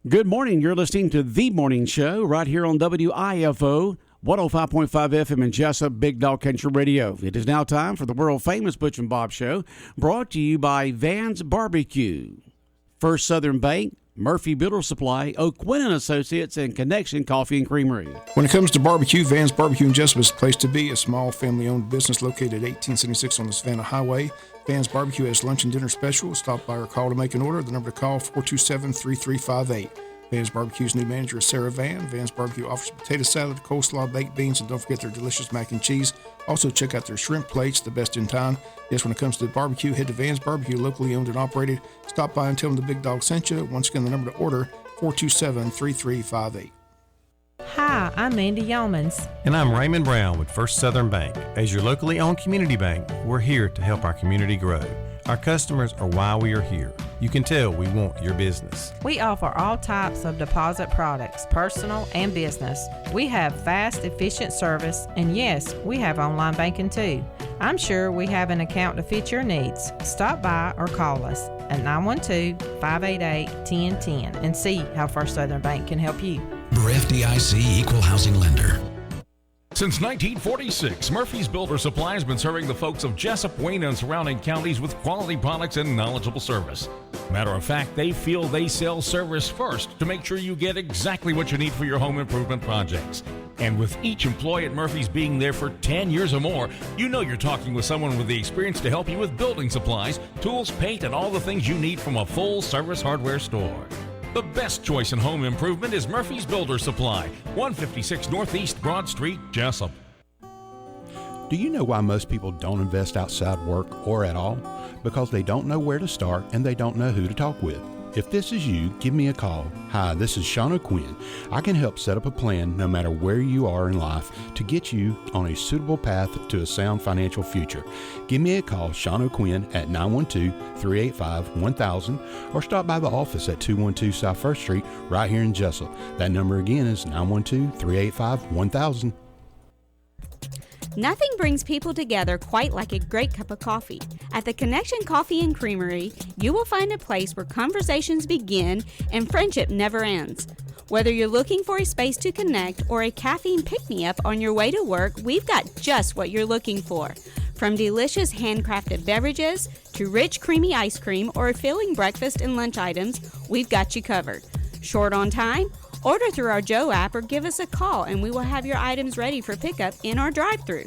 Good morning. You're listening to The Morning Show right here on WIFO, 105.5 FM in Jesup, Big Dog Country Radio. It is now time for the world-famous Butch and Bob Show, brought to you by Van's Barbecue, First Southern Bank, Murphy Builder Supply, O'Quinn & Associates, and Connection Coffee and Creamery. When it comes to barbecue, Van's Barbecue in Jesup is the place to be. A small family-owned business located at 1876 on the Savannah Highway. Van's Barbecue has lunch and dinner specials. Stop by or call to make an order. The number to call, 427-3358. Van's Barbecue's new manager is Sarah Van. Van's Barbecue offers potato salad, coleslaw, baked beans, and don't forget their delicious mac and cheese. Also, check out their shrimp plates, the best in town. Yes, when it comes to the barbecue, head to Van's Barbecue, locally owned and operated. Stop by and tell them the Big Dog sent you. Once again, the number to order, 427-3358. Hi, I'm Mandy Yeomans. And I'm Raymond Brown with First Southern Bank. As your locally owned community bank, we're here to help our community grow. Our customers are why we are here. You can tell we want your business. We offer all types of deposit products, personal and business. We have fast, efficient service, and yes, we have online banking too. I'm sure we have an account to fit your needs. Stop by or call us at 912-588-1010 and see how First Southern Bank can help you. We're FDIC Equal Housing Lender. Since 1946, Murphy's Builder Supply has been serving the folks of Jesup, Wayne, and surrounding counties with quality products and knowledgeable service. Matter of fact, they feel they sell service first to make sure you get exactly what you need for your home improvement projects. And with each employee at Murphy's being there for 10 years or more, you know you're talking with someone with the experience to help you with building supplies, tools, paint, and all the things you need from a full-service hardware store. The best choice in home improvement is Murphy's Builder Supply, 156 Northeast Broad Street, Jesup. Do you know why most people don't invest outside work or at all? Because they don't know where to start and they don't know who to talk with. If this is you, give me a call. Hi, this is Sean O'Quinn. I can help set up a plan no matter where you are in life to get you on a suitable path to a sound financial future. Give me a call, Sean O'Quinn, at 912-385-1000 or stop by the office at 212 South 1st Street right here in Jesup. That number again is 912-385-1000. Nothing brings people together quite like a great cup of coffee. At the Connection Coffee and Creamery, you will find a place where conversations begin and friendship never ends. Whether you're looking for a space to connect or a caffeine pick-me-up on your way to work, we've got just what you're looking for. From delicious handcrafted beverages to rich creamy ice cream or filling breakfast and lunch items, we've got you covered. Short on time? Order through our Joe app or give us a call and we will have your items ready for pickup in our drive-thru.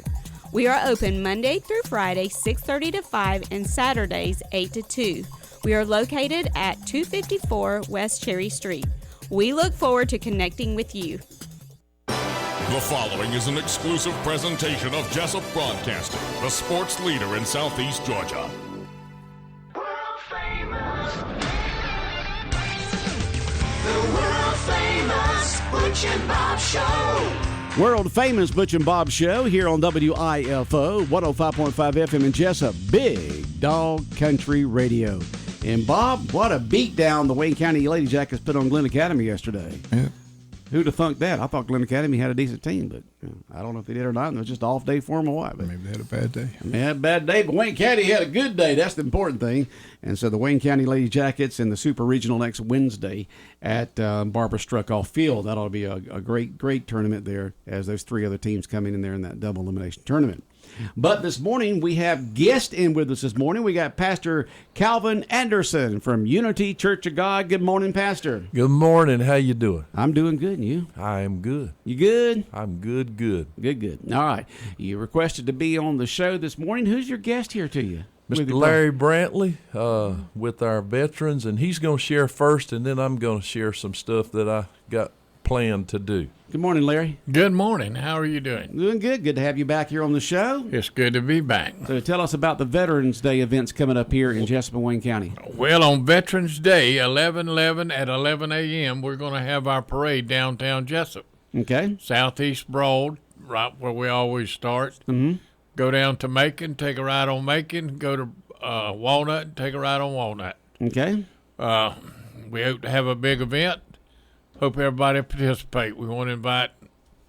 We are open Monday through Friday, 6:30 to 5, and Saturdays, 8 to 2. We are located at 254 West Cherry Street. We look forward to connecting with you. The following is an exclusive presentation of Jesup Broadcasting, the sports leader in Southeast Georgia. World famous. The world famous Butch and Bob Show. World famous Butch and Bob Show here on WIFO, 105.5 FM in Jesup, Big Dog Country Radio. And Bob, what a beatdown the Wayne County Lady Jackets put on Glen Academy yesterday. Yeah. Who'd have thunk that? I thought Glen Academy had a decent team, but I don't know if they did or not. It was just an off day for them or what. But Maybe they had a bad day. they had a bad day, but Wayne County had a good day. That's the important thing. And so the Wayne County Lady Jackets in the Super Regional next Wednesday at Barbara Struckoff Field. That ought to be a great tournament there as those three other teams come in there in that double elimination tournament. But this morning, we have guests in with us this morning. We got Pastor Calvin Anderson from Unity Church of God. Good morning, Pastor. Good morning. How you doing? I'm doing good, and you? I am good. You good? I'm good. Good. All right. You requested to be on the show this morning. Who's your guest here to you? Mr. Larry Brantley with our veterans, and he's going to share first, and then I'm going to share some stuff that I got planned to do. Good morning, Larry. Good morning. How are you doing? Doing good. Good to have you back here on the show. It's good to be back. So tell us about the Veterans Day events coming up here in Jesup and Wayne County. Well, on Veterans Day, 11/11 at 11 a.m., we're going to have our parade downtown Jesup. Okay. Southeast Broad, right where we always start. Mm-hmm. Go down to Macon, take a ride on Macon. Go to Walnut, and take a ride on Walnut. Okay. We hope to have a big event. Hope everybody participate. We want to invite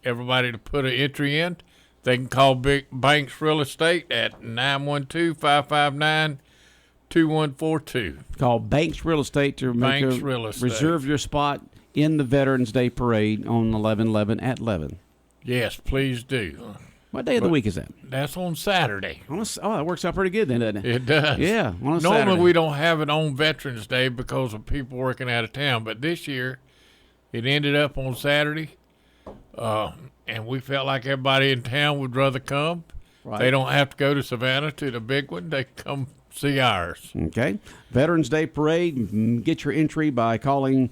everybody to put an entry in. They can call Big Banks Real Estate at 912-559-2142. Call Banks Real Estate to reserve your spot in the Veterans Day Parade on 11/11 at 11. Yes, please do. What day of the week is that? That Saturday. That works out pretty good then, doesn't it? It does. Yeah, on a Normally Saturday. we don't have it on Veterans Day because of people working out of town, but this year it ended up on Saturday, and we felt like everybody in town would rather come. Right. They don't have to go to Savannah to the big one. They come see ours. Okay. Veterans Day Parade. Get your entry by calling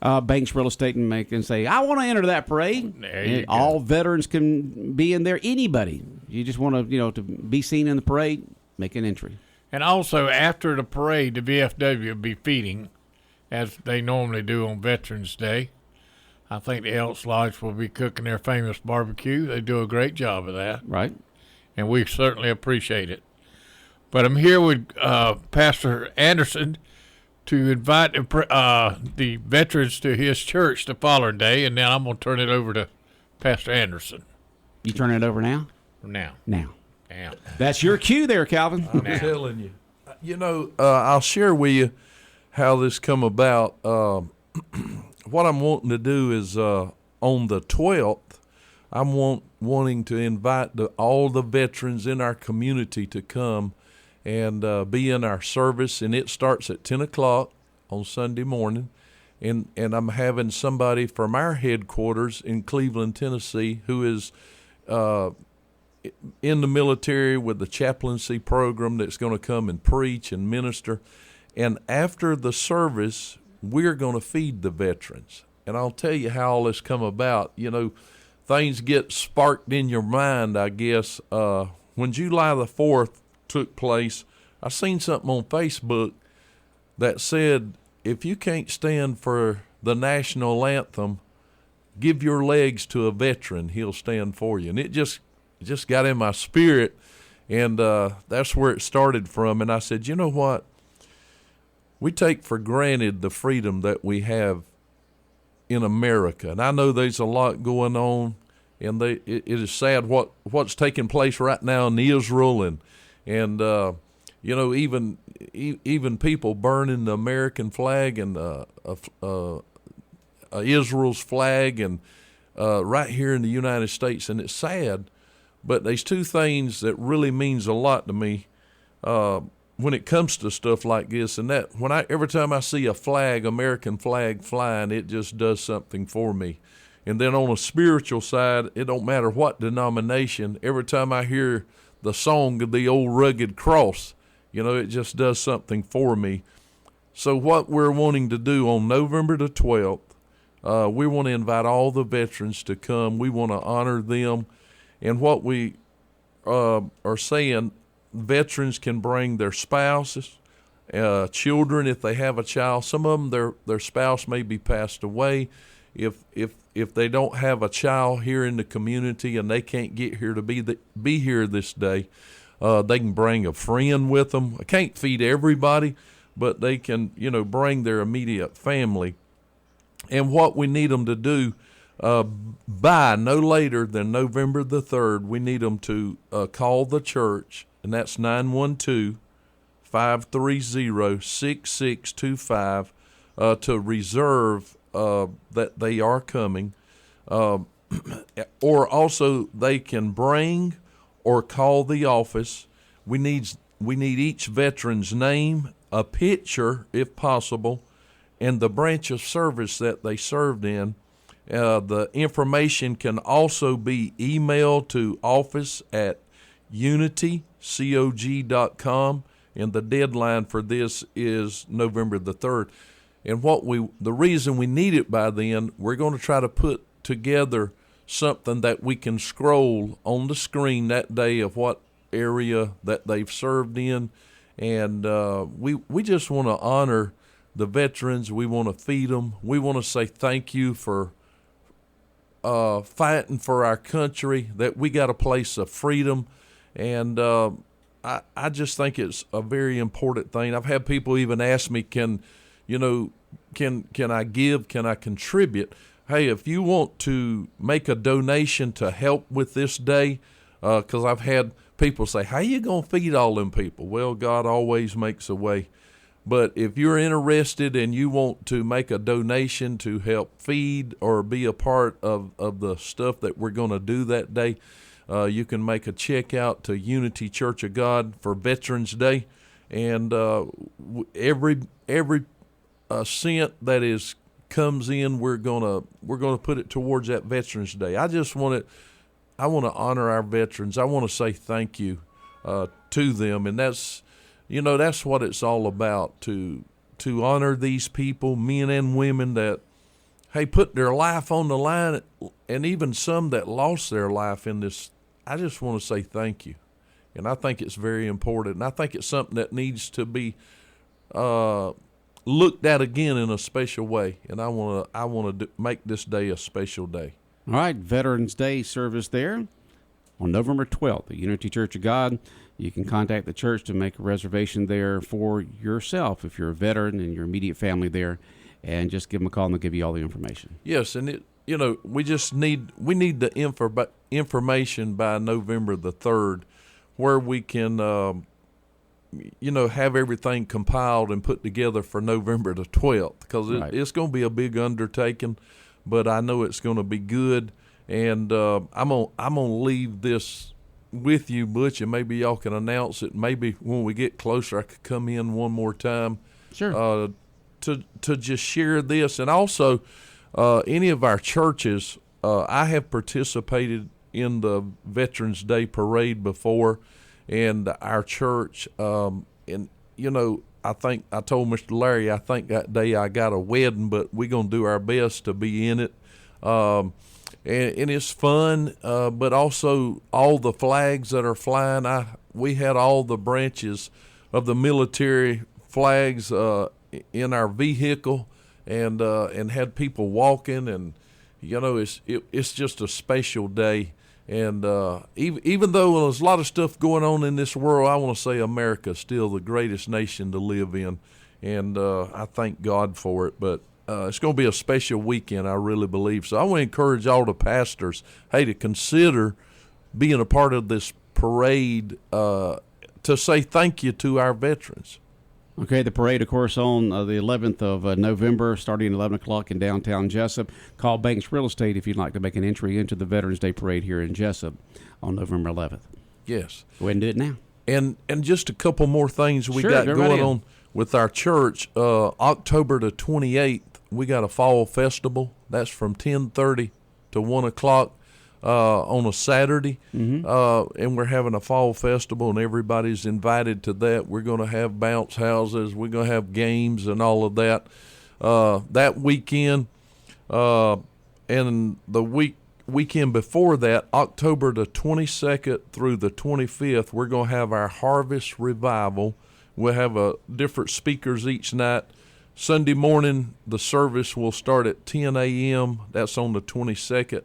Banks Real Estate and say, I want to enter that parade. There you go. All veterans can be in there. Anybody. You just want to be seen in the parade, make an entry. And also, after the parade, the VFW will be feeding, as they normally do on Veterans Day. I think the Elks Lodge will be cooking their famous barbecue. They do a great job of that. Right. And we certainly appreciate it. But I'm here with Pastor Anderson to invite the veterans to his church the following day, and now I'm going to turn it over to Pastor Anderson. You turn it over now? Now. Now. That's your cue there, Calvin. I'm telling you. I'll share with you how this come about. What I'm wanting to do is on the 12th, I'm wanting to invite all the veterans in our community to come and be in our service, and it starts at 10 o'clock on Sunday morning. And I'm having somebody from our headquarters in Cleveland, Tennessee, who is in the military with the chaplaincy program that's going to come and preach and minister. And after the service, we're going to feed the veterans. And I'll tell you how all this come about. Things get sparked in your mind, I guess. When July the 4th took place, I seen something on Facebook that said, if you can't stand for the national anthem, give your legs to a veteran, he'll stand for you. And it just got in my spirit, and that's where it started from. And I said, you know what? We take for granted the freedom that we have in America. And I know there's a lot going on, and it is sad what's taking place right now in Israel, and even people burning the American flag and Israel's flag, and right here in the United States, and it's sad. But there's two things that really means a lot to me when it comes to stuff like this, and that every time I see a flag, American flag flying, it just does something for me. And then on a spiritual side, it don't matter what denomination, every time I hear the song of the old rugged cross, it just does something for me. So what we're wanting to do on November the 12th, we want to invite all the veterans to come. We want to honor them. And what we are saying, veterans can bring their spouses, children if they have a child. Some of them, their spouse may be passed away. If they don't have a child here in the community and they can't get here to be here this day, they can bring a friend with them. I can't feed everybody, but they can bring their immediate family. And what we need them to do, by no later than November the 3rd, we need them to call the church, and that's 912-530-6625 to reserve that they are coming. Or also they can bring or call the office. We need each veteran's name, a picture if possible, and the branch of service that they served in. The information can also be emailed to office@unitycog.com, and the deadline for this is November the 3rd. And the reason we need it by then, we're going to try to put together something that we can scroll on the screen that day of what area that they've served in. And we just want to honor the veterans. We want to feed them. We want to say thank you for fighting for our country, that we got a place of freedom. And I just think it's a very important thing. I've had people even ask me, can I give? Can I contribute? Hey, if you want to make a donation to help with this day, because I've had people say, how you going to feed all them people? Well, God always makes a way. But if you're interested and you want to make a donation to help feed or be a part of the stuff that we're going to do that day, you can make a check out to Unity Church of God for Veterans Day. And every cent that comes in, we're gonna put it towards that Veterans Day. I want to honor our veterans. I want to say thank you to them, and that's what it's all about, to honor these people, men and women that, hey, put their life on the line, and even some that lost their life in this. I just want to say thank you, and I think it's very important, and I think it's something that needs to be looked at again in a special way, and I want to make this day a special day. All right, Veterans Day service there on November 12th at Unity Church of God. You can contact the church to make a reservation there for yourself if you're a veteran and your immediate family there, and just give them a call and they'll give you all the information. Yes, and we need the information by November the 3rd, where we can have everything compiled and put together for November the 12th, because it's going to be a big undertaking, but I know it's going to be good. And I'm gonna leave this with you, Butch, and maybe y'all can announce it. Maybe when we get closer, I could come in one more time. Sure. To just share this, and also any of our churches. I have participated in the Veterans Day parade before, and our church. I think I told Mr. Larry, I think that day I got a wedding, but we're gonna do our best to be in it. And it's fun, but also all the flags that are flying. We had all the branches of the military flags in our vehicle, and had people walking, and it's just a special day. And even though there's a lot of stuff going on in this world, I want to say America is still the greatest nation to live in, and I thank God for it. But it's going to be a special weekend, I really believe. So I want to encourage all the pastors, to consider being a part of this parade to say thank you to our veterans. Okay, the parade, of course, on the 11th of November, starting at 11 o'clock in downtown Jesup. Call Banks Real Estate if you'd like to make an entry into the Veterans Day Parade here in Jesup on November 11th. Yes. Go ahead and do it now. And just a couple more things we got going on with our church. October the 28th, we got a fall festival. That's from 10:30 to 1 o'clock on a Saturday. Mm-hmm. And we're having a fall festival, and everybody's invited to that. We're going to have bounce houses. We're going to have games and all of that that weekend. And the weekend before that, October the 22nd through the 25th, we're going to have our Harvest Revival. We'll have different speakers each night. Sunday morning, the service will start at 10 a.m. That's on the 22nd.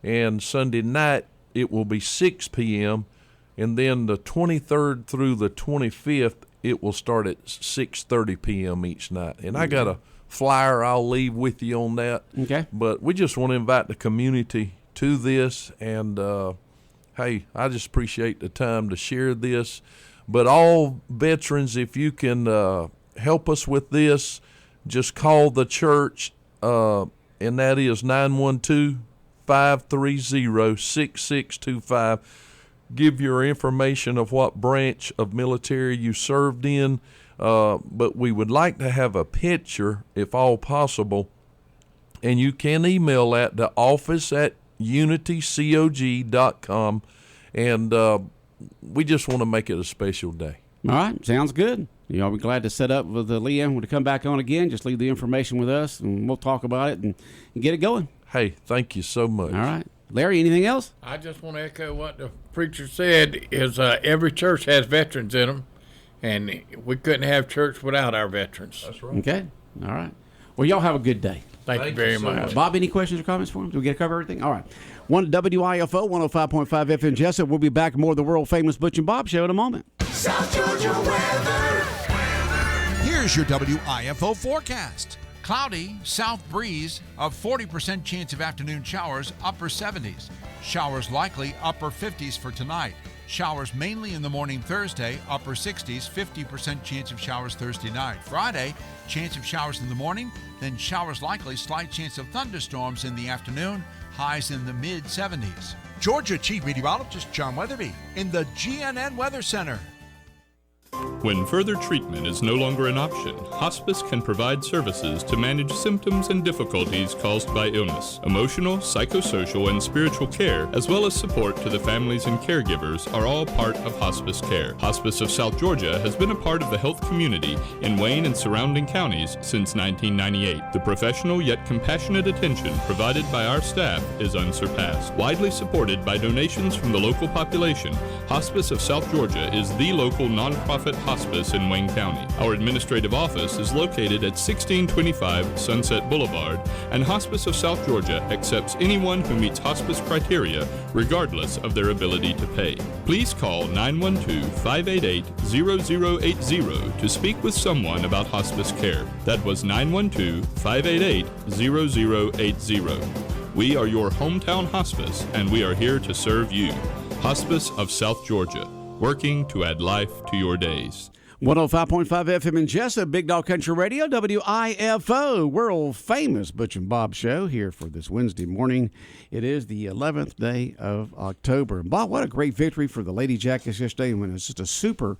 And Sunday night, it will be 6 p.m. And then the 23rd through the 25th, it will start at 6:30 p.m. each night. And I got a flyer I'll leave with you on that. Okay. But we just want to invite the community to this. And, hey, I just appreciate the time to share this. But all veterans, if you can help us with this, just call the church, and that is 912-530-6625. Give your information of what branch of military you served in, but we would like to have a picture, if all possible, and you can email that to office@unitycog.com, and we just want to make it a special day. All right, sounds good. I'll be glad to set up with Leanne to come back on again. Just leave the information with us, and we'll talk about it and get it going. Hey, thank you so much. All right. Larry, anything else? I just want to echo what the preacher said, is every church has veterans in them, and we couldn't have church without our veterans. That's right. Okay. All right. Well, y'all have a good day. Thank you very so much. Bob, any questions or comments for him? Do we get to cover everything? All right. WIFO 105.5 FM Jesup. We'll be back with more of the world-famous Butch and Bob Show in a moment. South Georgia weather. Here's your WIFO forecast. Cloudy, south breeze, a 40% chance of afternoon showers, upper 70s. Showers likely, upper 50s for tonight. Showers mainly in the morning Thursday, upper 60s, 50% chance of showers Thursday night. Friday, chance of showers in the morning, then showers likely, slight chance of thunderstorms in the afternoon, highs in the mid-70s. Georgia Chief Meteorologist John Weatherby in the GNN Weather Center. When further treatment is no longer an option, hospice can provide services to manage symptoms and difficulties caused by illness. Emotional, psychosocial, and spiritual care, as well as support to the families and caregivers, are all part of hospice care. Hospice of South Georgia has been a part of the health community in Wayne and surrounding counties since 1998. The professional yet compassionate attention provided by our staff is unsurpassed. Widely supported by donations from the local population, Hospice of South Georgia is the local nonprofit hospice in Wayne County. Our administrative office is located at 1625 Sunset Boulevard, and Hospice of South Georgia accepts anyone who meets hospice criteria, regardless of their ability to pay. Please call 912-588-0080 to speak with someone about hospice care. That was 912-588-0080. We are your hometown hospice, and we are here to serve you. Hospice of South Georgia, working to add life to your days. 105.5 FM in Jesup, Big Dog Country Radio, WIFO, world famous Butch and Bob show here for this Wednesday morning. It is the 11th day of October. Bob, what a great victory for the Lady Jackets yesterday when it was just a super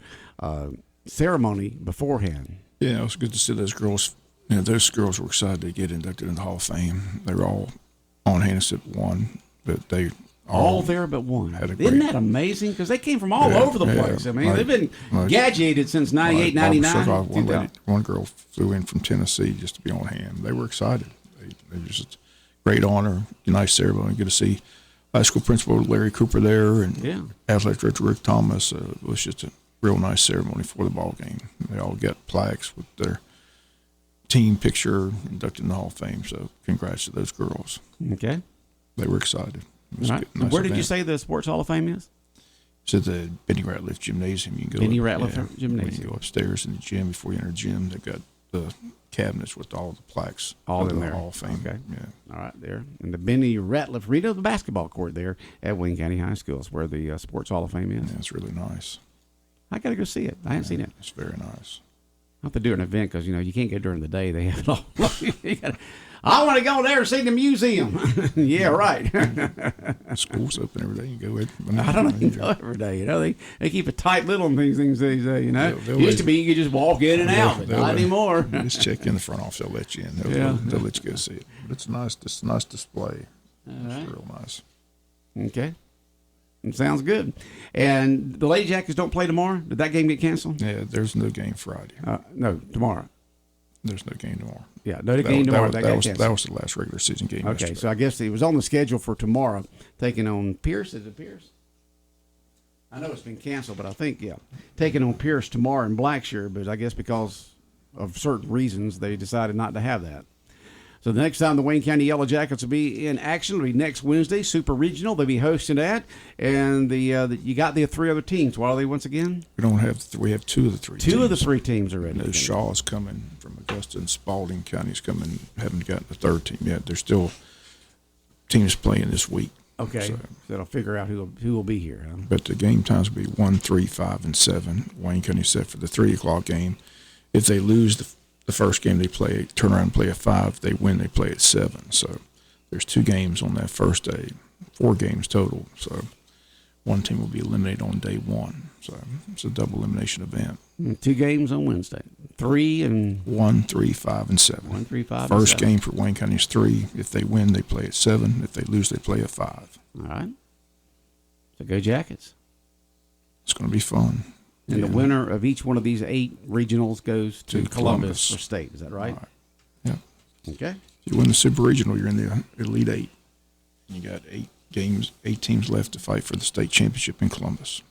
ceremony beforehand. Yeah, it was good to see those girls. You know, those girls were excited to get inducted in the Hall of Fame. They were all on hand except one, but they all there but one. Isn't that amazing? Because they came from all over the place. I mean, they've been gadgeted since 98, 99. One girl flew in from Tennessee just to be on hand. They were excited. They just great honor, nice ceremony. Good to see high school principal Larry Cooper there and athletic director Rick Thomas. It was just a real nice ceremony for the ball game. They all got plaques with their team picture inducted in the Hall of Fame. So congrats to those girls. Okay. They were excited. Right. Nice Where did you say the Sports Hall of Fame is? It's at the Benny Ratliff Gymnasium. You can go Benny Ratliff Gymnasium. You go upstairs in the gym. Before you enter the gym, they've got the cabinets with all the plaques. All in the there. Hall of Fame. Okay. Yeah. All right, there. And the Benny Ratliff Arena, the basketball court there at Wayne County High School is where the Sports Hall of Fame is. Yeah, it's really nice. I got to go see it. I haven't seen it. It's very nice. I'll have to do an event because, you can't go during the day. They have it all. I want to go there and see the museum. Yeah, right. School's open every day. You go ahead. I don't even go every day. They keep it tight little on these things these days. Used to be you could just walk in and out, but not anymore. Just check in the front office. They'll let you in. They'll let you go see it. But it's nice. It's a nice display. It's real nice. Okay. Sounds good. And the Lady Jackets don't play tomorrow? Did that game get canceled? Yeah, there's no game Friday. No, tomorrow. There's no game tomorrow. Yeah, no game tomorrow. That was the last regular season game. Okay, yesterday. so I guess it was on the schedule for tomorrow, taking on Pierce. Is it Pierce? I know it's been canceled, but I think, taking on Pierce tomorrow in Blackshear, but I guess because of certain reasons, they decided not to have that. So the next time the Wayne County Yellow Jackets will be in action will be next Wednesday, Super Regional. They'll be hosting that, and you got the three other teams. What are they once again? We have two of the three. Two of the three teams already. Shaw's coming from Augusta, and Spalding County's coming. Haven't got the third team yet. There's still teams playing this week. Okay, so that'll figure out who will be here. Huh? But the game times will be 1, 3, 5, and 7. Wayne County set for the 3:00 game. If they lose the first game they play, turn around and play at 5. If they win, they play at 7. So there's 2 games on that first day, 4 games total. So one team will be eliminated on day 1. So it's a double elimination event. 2 games on Wednesday. 1, 3, 5, and 7. 1, 3, 5. First game for Wayne County is 3. If they win, they play at 7. If they lose, they play at 5. All right. So go Jackets. It's going to be fun. And the winner of each one of these 8 regionals goes to Columbus for state. Is that right? Yeah. Okay. If you win the Super Regional, you're in the Elite 8. You got 8 teams left to fight for the state championship in Columbus.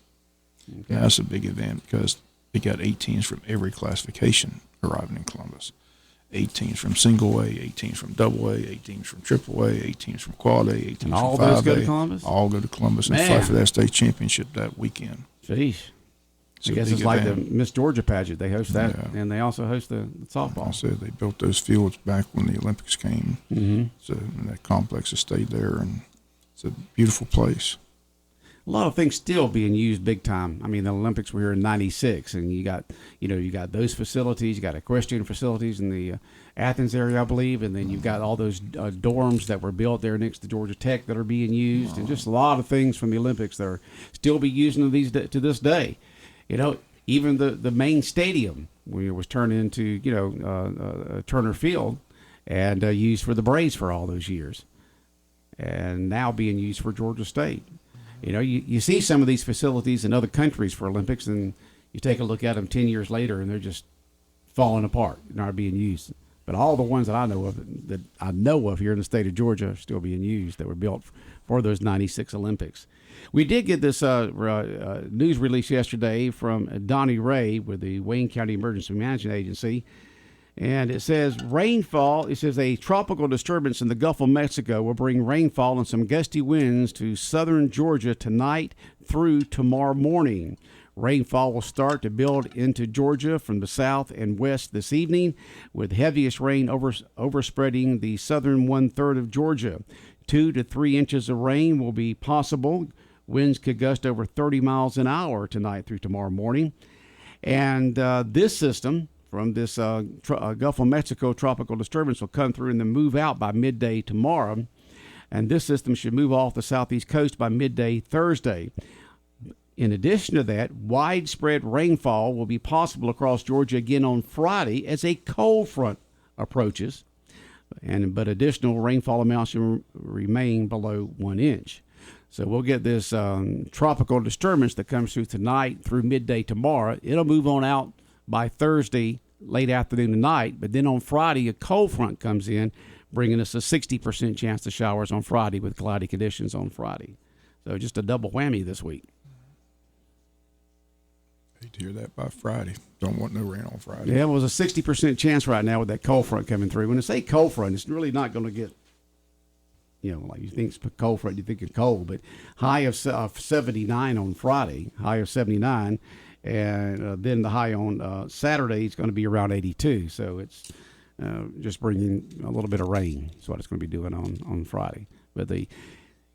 Okay. Now, that's a big event because they got 8 teams from every classification arriving in Columbus. 8 teams from single A, 8 teams from double A, 8 teams from triple A, 8 teams from quad A, 8 teams from 5A. All those go to Columbus? All go to Columbus and fight for that state championship that weekend. Jeez. I guess it's like the Miss Georgia pageant. They host that, and they also host the softball. I said they built those fields back when the Olympics came. Mm-hmm. So and that complex has stayed there, and it's It's a beautiful place. A lot of things still being used big time. I mean, the Olympics were here in '96, and you got those facilities. You got equestrian facilities in the Athens area, I believe, and then you've got all those dorms that were built there next to Georgia Tech that are being used, and just a lot of things from the Olympics that are still be used to this day. Even the main stadium was turned into Turner Field, and used for the Braves for all those years, and now being used for Georgia State. You see some of these facilities in other countries for Olympics, and you take a look at them 10 years later, and they're just falling apart, not being used. But all the ones that I know of here in the state of Georgia are still being used that were built for those '96 Olympics. We did get this news release yesterday from Donnie Ray with the Wayne County Emergency Management Agency. And it says rainfall. It says a tropical disturbance in the Gulf of Mexico will bring rainfall and some gusty winds to southern Georgia tonight through tomorrow morning. Rainfall will start to build into Georgia from the south and west this evening, with heaviest rain overspreading the southern one-third of Georgia. 2 to 3 inches of rain will be possible. Winds could gust over 30 miles an hour tonight through tomorrow morning. And this system from this Gulf of Mexico tropical disturbance will come through and then move out by midday tomorrow. And this system should move off the southeast coast by midday Thursday. In addition to that, widespread rainfall will be possible across Georgia again on Friday as a cold front approaches. But additional rainfall amounts should remain below 1 inch. So we'll get this tropical disturbance that comes through tonight through midday tomorrow. It'll move on out by Thursday, late afternoon and night. But then on Friday, a cold front comes in, bringing us a 60% chance of showers on Friday with cloudy conditions on Friday. So just a double whammy this week. Hate to hear that by Friday. Don't want no rain on Friday. Yeah, it was a 60% chance right now with that cold front coming through. When I say cold front, it's really not going to get, like you think it's cold front, you think it's cold, but high of 79 on Friday, high of 79. And then the high on Saturday is going to be around 82. So it's just bringing a little bit of rain. That's what it's going to be doing on Friday. But the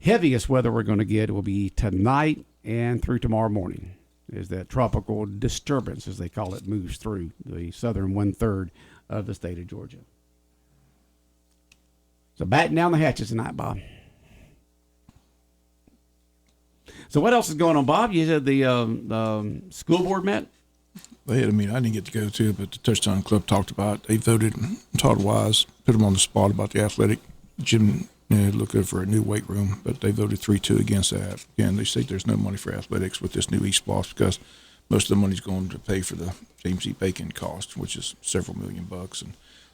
heaviest weather we're going to get will be tonight and through tomorrow morning, as that tropical disturbance, as they call it, moves through the southern one-third of the state of Georgia. So batten down the hatches tonight, Bob. So what else is going on, Bob? You said the school board met? They had a meeting I didn't get to go to, but the Touchdown Club talked about it. They voted, Todd Wise put them on the spot about the athletic gym, looking for a new weight room, but they voted 3-2 against that. Again, they say there's no money for athletics with this new eSplosh because most of the money's going to pay for the James E. Bacon cost, which is several $1 million. And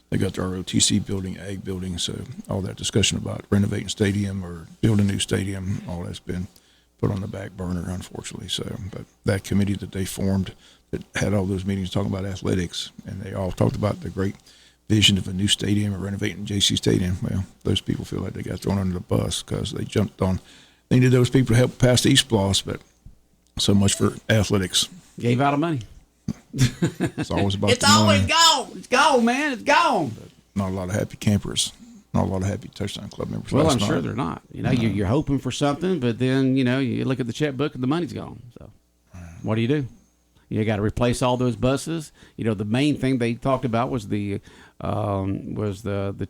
they got the ROTC building, ag building, so all that discussion about renovating stadium or building a new stadium, all that's been put on the back burner, unfortunately. So, but that committee that they formed that had all those meetings talking about athletics, and they all talked about the great vision of a new stadium or renovating JC Stadium. Well, those people feel like they got thrown under the bus because they jumped on. They needed those people to help pass the eSplosh, but so much for athletics. Gave out of money. It's always about it's the money. always gone. It's gone, man. It's gone. But not a lot of happy campers. Not a lot of happy Touchdown Club members. Well, I'm sure they're not. You're hoping for something, but then, you look at the checkbook and the money's gone. So what do? You got to replace all those buses. The main thing they talked about was the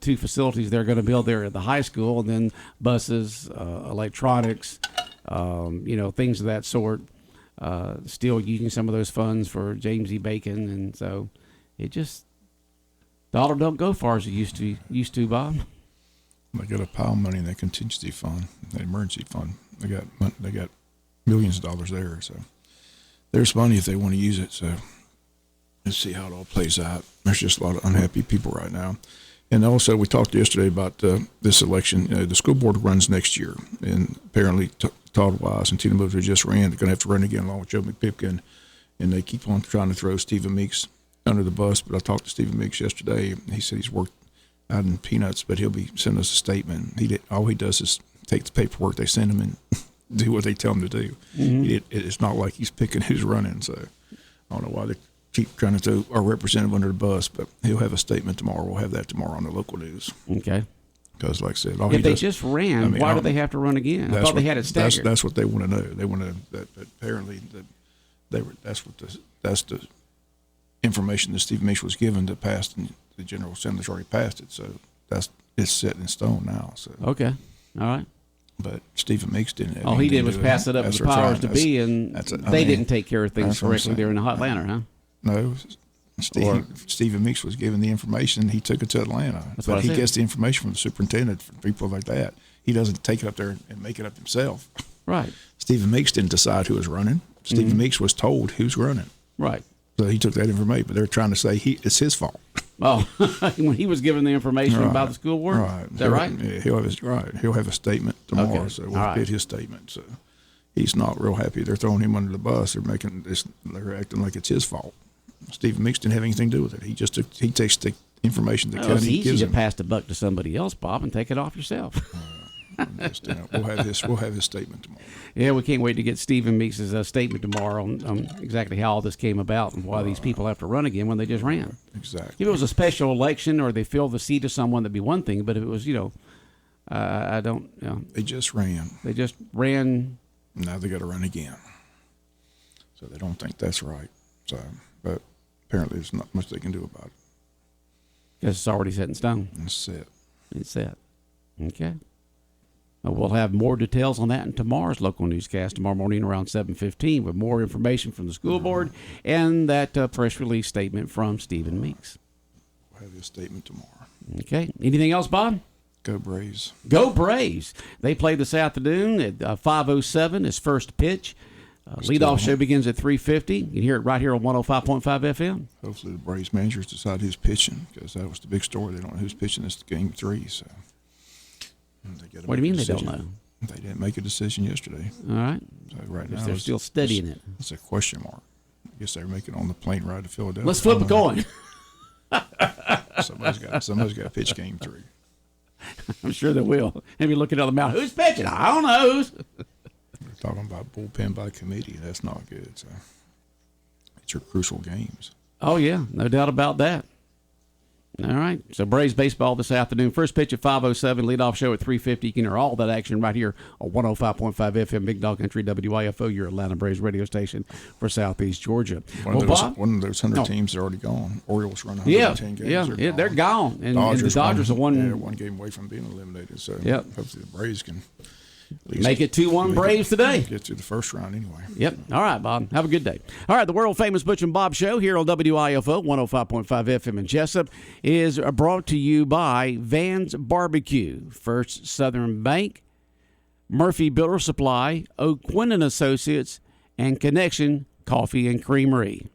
two facilities they're going to build there at the high school, and then buses, electronics, things of that sort. Still using some of those funds for James E. Bacon, and so it just dollar don't go far as it used to, Bob. They got a pile of money in that contingency fund, that emergency fund. They got millions of dollars there, so there's money if they want to use it. So let's see how it all plays out. There's just a lot of unhappy people right now. And also, we talked yesterday about this election. The school board runs next year, and apparently Todd Wise and Tina Moser just ran. They're going to have to run again along with Joe McPipkin, and they keep on trying to throw Stephen Meeks under the bus. But I talked to Stephen Meeks yesterday. He said he's worked out in peanuts, but he'll be sending us a statement. All he does is take the paperwork they send him and do what they tell him to do. Mm-hmm. It's not like he's picking who's running. So I don't know why they keep trying to throw our representative under the bus, but he'll have a statement tomorrow. We'll have that tomorrow on the local news. Okay. Because, like I said, if they just ran, why do they have to run again? I thought they had it staggered. That's what they want to know. They want to that apparently that's the information that Stephen Meeks was given to pass, and the General Assembly's already passed it. So it's set in stone now. So okay, all right. But Stephen Meeks didn't. All he did was pass it up to the powers to be, and they didn't take care of things correctly there in Atlanta, huh? No. Stephen Meeks was given the information. He took it to Atlanta. But he gets the information from the superintendent, from people like that. He doesn't take it up there and make it up himself. Right. Stephen Meeks didn't decide who was running. Stephen Meeks was told who's running. Right. So he took that information, but they're trying to say it's his fault. Oh, when he was given the information about the school board? Right. Is that right? Yeah, he'll have a statement tomorrow, okay. So we'll get his statement. So he's not real happy. They're throwing him under the bus. They're acting like it's his fault. Stephen Meeks didn't have anything to do with it. He takes the information the county gives him. It's easy to pass the buck to somebody else, Bob, and take it off yourself. We'll have his statement tomorrow. Yeah, we can't wait to get Stephen Meeks' statement tomorrow on exactly how all this came about and why these people have to run again when they just ran. Exactly. If it was a special election or they filled the seat of someone, that'd be one thing. But if it was, I don't. They just ran. Now they got to run again. So they don't think that's right. So, but apparently there's not much they can do about it. Because it's already set in stone. It's set. It's set. Okay. We'll have more details on that in tomorrow's local newscast tomorrow morning around 7:15 with more information from the school board and that press release statement from Stephen Meeks. We'll have his statement tomorrow. Okay. Anything else, Bob? Go Braves. Go Braves. They play this afternoon at 5:07 is first pitch. Leadoff show begins at 3:50. You can hear it right here on 105.5 FM. Hopefully the Braves managers decide who's pitching because that was the big story. They don't know who's pitching this game 3. So. What do you mean they don't know? They didn't make a decision yesterday. All right. So right now they're still studying it. It's a question mark. I guess they're making it on the plane ride to Philadelphia. Let's flip a coin. Somebody's got to pitch game 3. I'm sure they will. Maybe looking at the mound. Who's pitching? I don't know. They're talking about bullpen by committee. That's not good. So it's your crucial games. Oh, yeah. No doubt about that. All right. So Braves baseball this afternoon. First pitch at 5:07. Leadoff show at 3:50. You can hear all that action right here on 105.5 FM, Big Dog Country, WIFO, your Atlanta Braves radio station for Southeast Georgia. One of those 100 teams are already gone. Orioles run 110 games. Yeah, they're gone. And the Dodgers are one game away from being eliminated. So hopefully the Braves can make it 2-1 Braves today. Get to the first round anyway. Yep. All right, Bob. Have a good day. All right, the world-famous Butch and Bob Show here on WIFO 105.5 FM in Jesup is brought to you by Van's Barbecue, First Southern Bank, Murphy Builder Supply, O'Quinn & Associates, and Connection Coffee and Creamery.